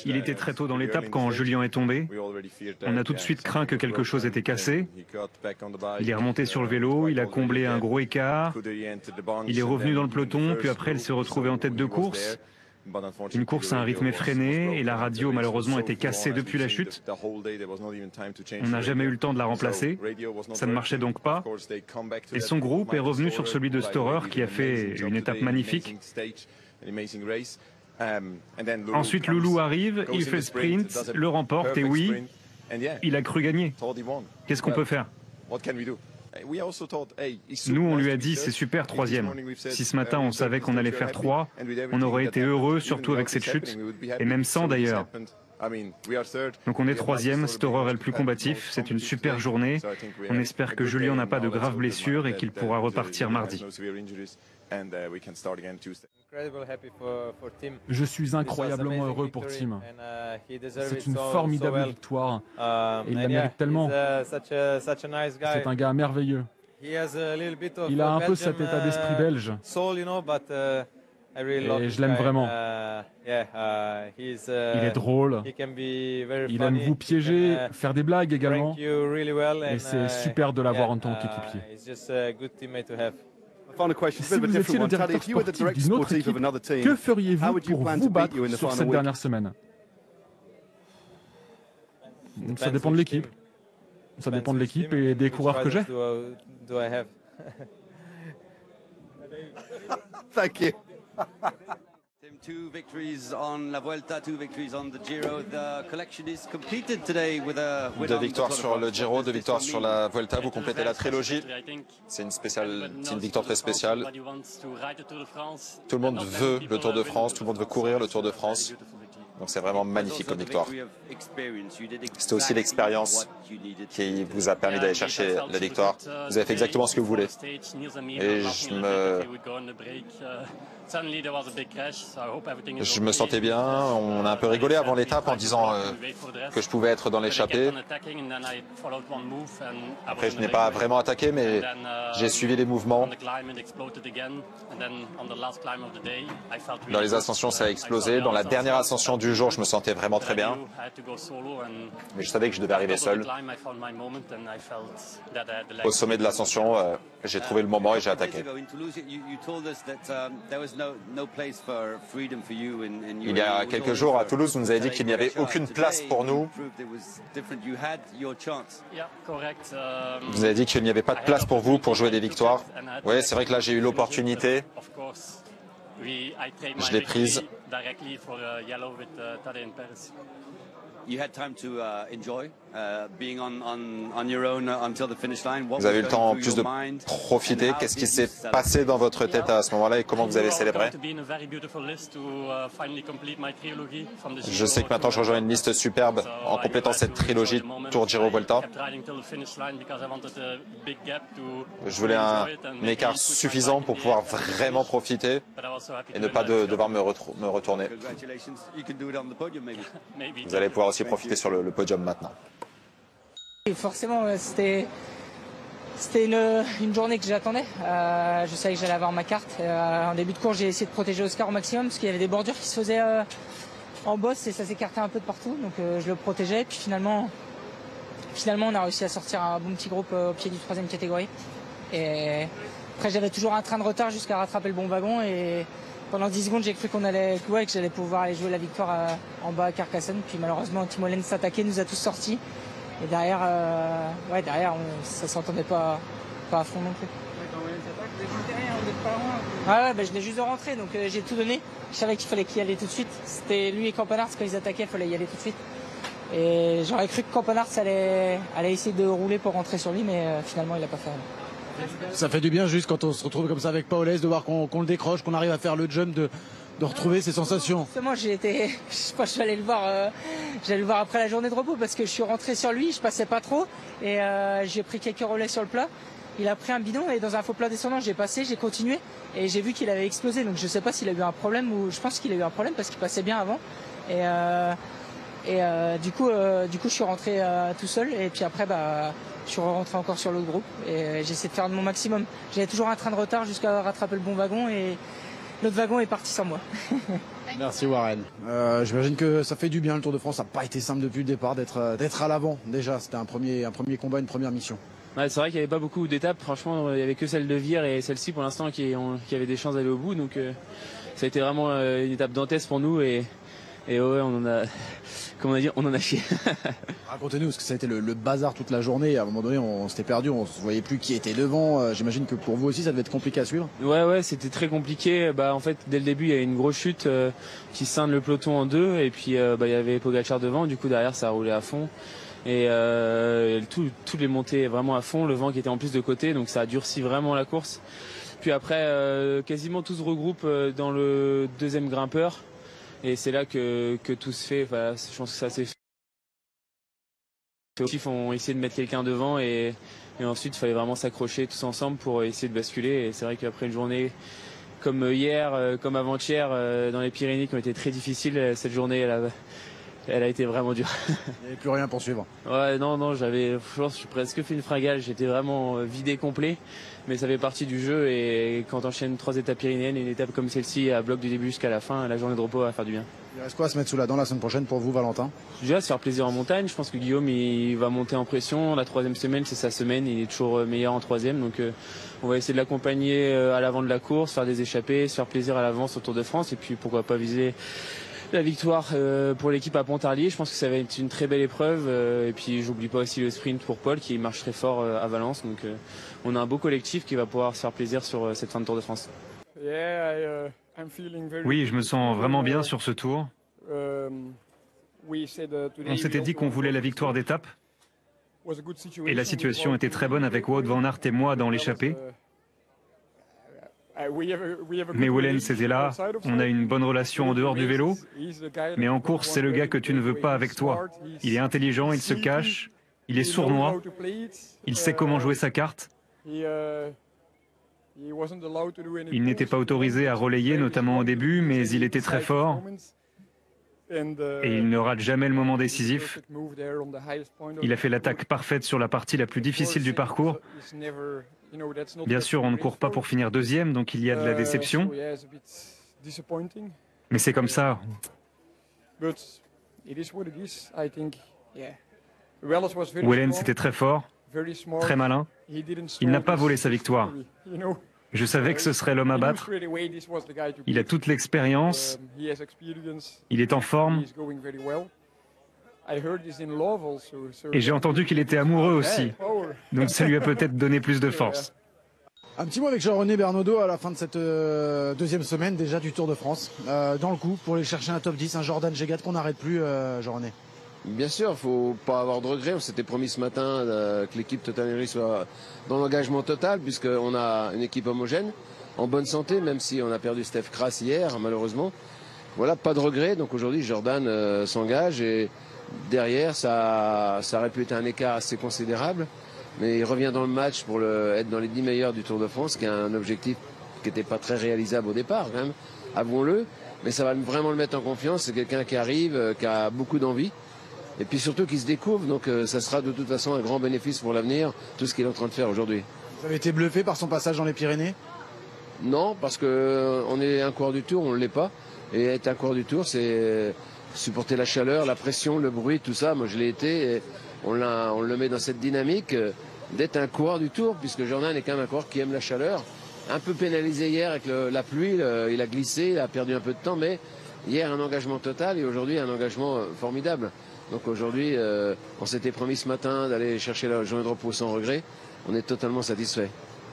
Il était très tôt dans l'étape quand Julian est tombé. On a tout de suite craint que quelque chose était cassé. Il est remonté sur le vélo, il a comblé un gros écart. Il est revenu dans le peloton, puis après il s'est retrouvé en tête de course. Une course à un rythme effréné et la radio malheureusement était cassée depuis la chute. On n'a jamais eu le temps de la remplacer. Ça ne marchait donc pas. Et son groupe est revenu sur celui de Storer qui a fait une étape magnifique. Ensuite, Loulou arrive, il fait le sprint, le remporte et oui, il a cru gagner. Qu'est-ce qu'on peut faire? Nous, on lui a dit, c'est super, troisième. Si ce matin, on savait qu'on allait faire 3, on aurait été heureux, surtout avec cette chute, et même sans d'ailleurs. Donc on est troisième, Storer est le plus combatif, c'est une super journée. On espère que Julian n'a pas de graves blessures et qu'il pourra repartir mardi. Je suis incroyablement heureux pour Tim. C'est une formidable victoire et il la mérite tellement. C'est un gars merveilleux. Il a un peu cet état d'esprit belge. Et je l'aime vraiment. Il est drôle. Il aime vous piéger, faire des blagues également. Et c'est super de l'avoir en tant qu'équipier. Si vous étiez le directeur sportif d'une autre équipe, que feriez-vous pour vous battre sur cette dernière semaine? Ça dépend de l'équipe. Ça dépend de l'équipe et des coureurs que j'ai. Thank you. Two victories on la Vuelta, 2 victories on the Giro. The collection is completed today with a win. 2 victoires sur le Giro, 2 victoires sur la Vuelta. Vous complétez la trilogie. C'est une victoire très spéciale. Tout le monde veut le Tour de France, tout le monde veut courir le Tour de France. Donc c'est vraiment magnifique comme victoire. C'était aussi l'expérience qui vous a permis d'aller chercher la victoire. Vous avez fait exactement ce que vous voulez. Et je me sentais bien. On a un peu rigolé avant l'étape en disant que je pouvais être dans l'échappée. Après, je n'ai pas vraiment attaqué, mais j'ai suivi les mouvements. Dans les ascensions, ça a explosé. Dans la dernière ascension du jour, je me sentais vraiment très bien. Mais je savais que je devais arriver seul. Au sommet de l'ascension, j'ai trouvé le moment et j'ai attaqué. Il y a quelques jours à Toulouse, vous nous avez dit qu'il n'y avait aucune place pour nous. Vous avez dit qu'il n'y avait pas de place pour vous pour jouer des victoires. Oui, c'est vrai que là j'ai eu l'opportunité. Je l'ai prise. Vous avez eu le temps en plus de profiter. Qu'est-ce qui s'est passé dans votre tête à ce moment-là et comment vous avez célébré? Je sais que maintenant je rejoins une liste superbe en complétant cette trilogie Tour Giro Vuelta. Je voulais un écart suffisant pour pouvoir vraiment profiter et ne pas devoir me retourner. Vous allez pouvoir aussi profiter sur le podium maintenant. Forcément, c'était une journée que j'attendais. Je savais que j'allais avoir ma carte. En début de course, j'ai essayé de protéger Oscar au maximum parce qu'il y avait des bordures qui se faisaient en bosse et ça s'écartait un peu de partout. Donc je le protégeais. Puis finalement, on a réussi à sortir un bon petit groupe au pied du 3e catégorie. Et après, j'avais toujours un train de retard jusqu'à rattraper le bon wagon. Et pendant 10 secondes, j'ai cru que j'allais pouvoir aller jouer la victoire en bas à Carcassonne. Puis malheureusement, Timolen s'attaquait, nous a tous sortis. Et derrière, ça s'entendait pas à fond non plus. Je venais juste de rentrer, donc j'ai tout donné. Je savais qu'il fallait qu'il y allait tout de suite. C'était lui et Campenard, quand ils attaquaient, il fallait y aller tout de suite. Et j'aurais cru que Campenard allait essayer de rouler pour rentrer sur lui, mais finalement, il l'a pas fait. Ça fait du bien juste quand on se retrouve comme ça avec Paolès, de voir qu'on le décroche, qu'on arrive à faire le jump, de retrouver ses sensations. Justement, je pense que j'allais le voir après la journée de repos parce que je suis rentré sur lui, je passais pas trop et j'ai pris quelques relais sur le plat. Il a pris un bidon et dans un faux plat descendant, j'ai passé, j'ai continué et j'ai vu qu'il avait explosé. Donc je sais pas s'il a eu un problème ou je pense qu'il a eu un problème parce qu'il passait bien avant. Du coup, je suis rentré tout seul et puis après, je suis rentré encore sur l'autre groupe et j'ai essayé de faire de mon maximum. J'avais toujours un train de retard jusqu'à rattraper le bon wagon et l'autre wagon est parti sans moi. Merci Warren. J'imagine que ça fait du bien le Tour de France. Ça n'a pas été simple depuis le départ d'être à l'avant. Déjà, c'était un premier combat, une première mission. Ouais, c'est vrai qu'il n'y avait pas beaucoup d'étapes. Franchement, il n'y avait que celle de Vire et celle-ci pour l'instant qui avaient des chances d'aller au bout. Donc ça a été vraiment une étape dantesque pour nous et ouais, on en a, comment on a dit, on en a chié. Racontez-nous, parce que ça a été le bazar toute la journée. À un moment donné, on s'était perdu, on ne voyait plus qui était devant. J'imagine que pour vous aussi, ça devait être compliqué à suivre. Ouais, c'était très compliqué. En fait, dès le début, il y a eu une grosse chute qui scinde le peloton en deux. Et puis, il y avait Pogacar devant. Du coup, derrière, ça a roulé à fond. Et toutes les montées vraiment à fond. Le vent qui était en plus de côté, donc ça a durci vraiment la course. Puis après, quasiment tout se regroupe dans le deuxième grimpeur. Et c'est là que tout se fait. Enfin, je pense que ça s'est fait. Les ont essayé de mettre quelqu'un devant et ensuite il fallait vraiment s'accrocher tous ensemble pour essayer de basculer. Et c'est vrai qu'après une journée comme hier, comme avant-hier, dans les Pyrénées qui ont été très difficiles, cette journée elle a été vraiment dure. Il n'y avait plus rien pour suivre. Ouais, non, je pense que j'ai presque fait une fringale. J'étais vraiment vidé complet. Mais ça fait partie du jeu et quand on enchaîne 3 étapes pyrénéennes et une étape comme celle-ci à bloc du début jusqu'à la fin, la journée de repos va faire du bien. Il reste quoi à se mettre sous la dent la semaine prochaine pour vous, Valentin? Déjà se faire plaisir en montagne. Je pense que Guillaume il va monter en pression. La 3e semaine c'est sa semaine. Il est toujours meilleur en 3e. Donc on va essayer de l'accompagner à l'avant de la course, faire des échappées, se faire plaisir à l'avance au Tour de France et puis pourquoi pas viser la victoire pour l'équipe à Pontarlier. Je pense que ça va être une très belle épreuve. Et puis j'oublie pas aussi le sprint pour Paul qui marche très fort à Valence. Donc on a un beau collectif qui va pouvoir se faire plaisir sur cette fin de Tour de France. Oui, je me sens vraiment bien sur ce tour. On s'était dit qu'on voulait la victoire d'étape. Et la situation était très bonne avec Wout van Aert et moi dans l'échappée. Mais Wellens était là, on a une bonne relation en dehors du vélo, mais en course c'est le gars que tu ne veux pas avec toi. Il est intelligent, il se cache, il est sournois, il sait comment jouer sa carte. Il n'était pas autorisé à relayer, notamment au début, mais il était très fort. Et il ne rate jamais le moment décisif. Il a fait l'attaque parfaite sur la partie la plus difficile du parcours. Bien sûr, on ne court pas pour finir 2e, donc il y a de la déception. Mais c'est comme ça. Wellens était très fort, très malin. Il n'a pas volé sa victoire. Je savais que ce serait l'homme à battre. Il a toute l'expérience. Il est en forme. Et j'ai entendu qu'il était amoureux aussi. Donc ça lui a peut-être donné plus de force. Un petit mot avec Jean-René Bernaudot à la fin de cette 2e semaine déjà du Tour de France. Dans le coup, pour aller chercher un top 10, un Jordan Gégat qu'on n'arrête plus, Jean-René. Bien sûr, il ne faut pas avoir de regrets. On s'était promis ce matin que l'équipe Total Energy soit dans l'engagement total, puisqu'on a une équipe homogène, en bonne santé, même si on a perdu Steph Kras hier, malheureusement. Voilà, pas de regrets. Donc aujourd'hui, Jordan s'engage et derrière, ça aurait pu être un écart assez considérable. Mais il revient dans le match pour être dans les 10 meilleurs du Tour de France, qui est un objectif qui n'était pas très réalisable au départ, quand même, avouons-le. Mais ça va vraiment le mettre en confiance. C'est quelqu'un qui arrive, qui a beaucoup d'envie. Et puis surtout qui se découvre, donc ça sera de toute façon un grand bénéfice pour l'avenir, tout ce qu'il est en train de faire aujourd'hui. Vous avez été bluffé par son passage dans les Pyrénées? Non, parce qu'on est un coureur du Tour, on ne l'est pas. Et être un coureur du Tour, c'est supporter la chaleur, la pression, le bruit, tout ça. Moi je l'ai été, et on le met dans cette dynamique d'être un coureur du Tour, puisque Jordan est quand même un coureur qui aime la chaleur. Un peu pénalisé hier avec la pluie, il a glissé, il a perdu un peu de temps, mais hier un engagement total et aujourd'hui un engagement formidable. Donc aujourd'hui, on s'était promis ce matin d'aller chercher la journée de repos sans regret. On est totalement satisfait.